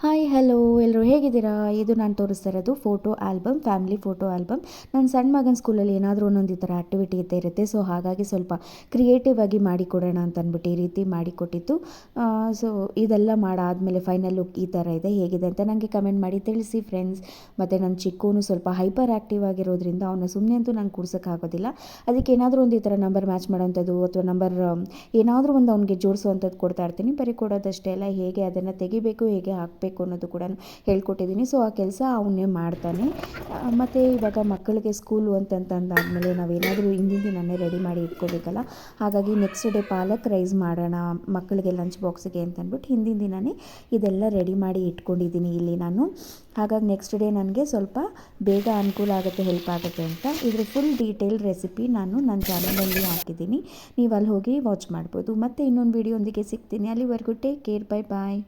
Hi hello ಎಲ್ಲರೂ ಹೇಗಿದ್ದೀರಾ? ಇದು ನಾನು ತೋರಿಸ್ತಾ ಇರೋದು photo album, family photo album. ನನ್ನ ಸಣ್ಣ ಮಗನ ಸ್ಕೂಲಲ್ಲಿ ಏನಾದರೂ ಒಂದೊಂದು ಈ ಥರ ಆ್ಯಕ್ಟಿವಿಟಿ ಇರುತ್ತೆ. ಸೊ ಹಾಗಾಗಿ ಸ್ವಲ್ಪ ಕ್ರಿಯೇಟಿವ್ ಆಗಿ ಮಾಡಿಕೊಡೋಣ ಅಂತ ಅಂದ್ಬಿಟ್ಟು ಈ ರೀತಿ ಮಾಡಿಕೊಟ್ಟಿದ್ದು. ಸೊ ಇದೆಲ್ಲ ಮಾಡಾದಮೇಲೆ ಫೈನಲ್ ಲುಕ್ ಈ ಥರ ಇದೆ. ಹೇಗಿದೆ ಅಂತ ನನಗೆ ಕಮೆಂಟ್ ಮಾಡಿ ತಿಳಿಸಿ ಫ್ರೆಂಡ್ಸ್. ಮತ್ತು ನನ್ನ ಚಿಕ್ಕವನು ಸ್ವಲ್ಪ ಹೈಪರ್ ಆ್ಯಕ್ಟಿವ್ ಆಗಿರೋದ್ರಿಂದ ಅವನ್ನ ಸುಮ್ಮನೆ ಅಂತೂ ನಂಗೆ ಕೂರ್ಸೋಕ್ಕಾಗೋದಿಲ್ಲ. ಅದಕ್ಕೆ ಏನಾದರೂ ಒಂದು ಈ ಥರ ನಂಬರ್ ಮ್ಯಾಚ್ ಮಾಡೋವಂಥದ್ದು ಅಥವಾ ನಂಬರ್ ಏನಾದರೂ ಒಂದು ಅವನಿಗೆ ಜೋಡಿಸುವಂಥದ್ದು ಕೊಡ್ತಾ ಇರ್ತೀನಿ. ಬರೀ ಕೊಡೋದಷ್ಟೇ ಅಲ್ಲ, ಹೇಗೆ ಅದನ್ನು ತೆಗಿಬೇಕು, ಹೇಗೆ ಹಾಕಬೇಕು ಅನ್ನೋದು ಕೂಡ ಹೇಳ್ಕೊಟ್ಟಿದ್ದೀನಿ. ಸೊ ಆ ಕೆಲಸ ಅವನೇ ಮಾಡ್ತಾನೆ. ಮತ್ತು ಇವಾಗ ಮಕ್ಕಳಿಗೆ ಸ್ಕೂಲು ಅಂತಂದಾದಮೇಲೆ ನಾವೇನಾದರೂ ಹಿಂದಿನ ದಿನನೇ ರೆಡಿ ಮಾಡಿ ಇಟ್ಕೋಬೇಕಲ್ಲ. ಹಾಗಾಗಿ ನೆಕ್ಸ್ಟ್ ಡೇ ಪಾಲಕ್ ರೈಸ್ ಮಾಡೋಣ ಮಕ್ಕಳಿಗೆ ಲಂಚ್ ಬಾಕ್ಸಿಗೆ ಅಂತಂದ್ಬಿಟ್ಟು ಹಿಂದಿನ ದಿನವೇ ಇದೆಲ್ಲ ರೆಡಿ ಮಾಡಿ ಇಟ್ಕೊಂಡಿದ್ದೀನಿ ಇಲ್ಲಿ ನಾನು. ಹಾಗಾಗಿ ನೆಕ್ಸ್ಟ್ ಡೇ ನನಗೆ ಸ್ವಲ್ಪ ಬೇಗ ಅನುಕೂಲ ಆಗುತ್ತೆ, ಹೆಲ್ಪ್ ಆಗುತ್ತೆ ಅಂತ ಇದ್ರ ಫುಲ್ ಡೀಟೇಲ್ ರೆಸಿಪಿ ನಾನು ನನ್ನ ಚಾನಲಲ್ಲಿ ಹಾಕಿದ್ದೀನಿ. ನೀವು ಅಲ್ಲಿ ಹೋಗಿ ವಾಚ್ ಮಾಡ್ಬೋದು. ಮತ್ತು ಇನ್ನೊಂದು ವೀಡಿಯೋ ಒಂದಿಗೆ ಸಿಗ್ತೀನಿ. ಅಲ್ಲಿವರೆಗೂ ಟೇಕ್ ಕೇರ್, ಬೈ ಬಾಯ್.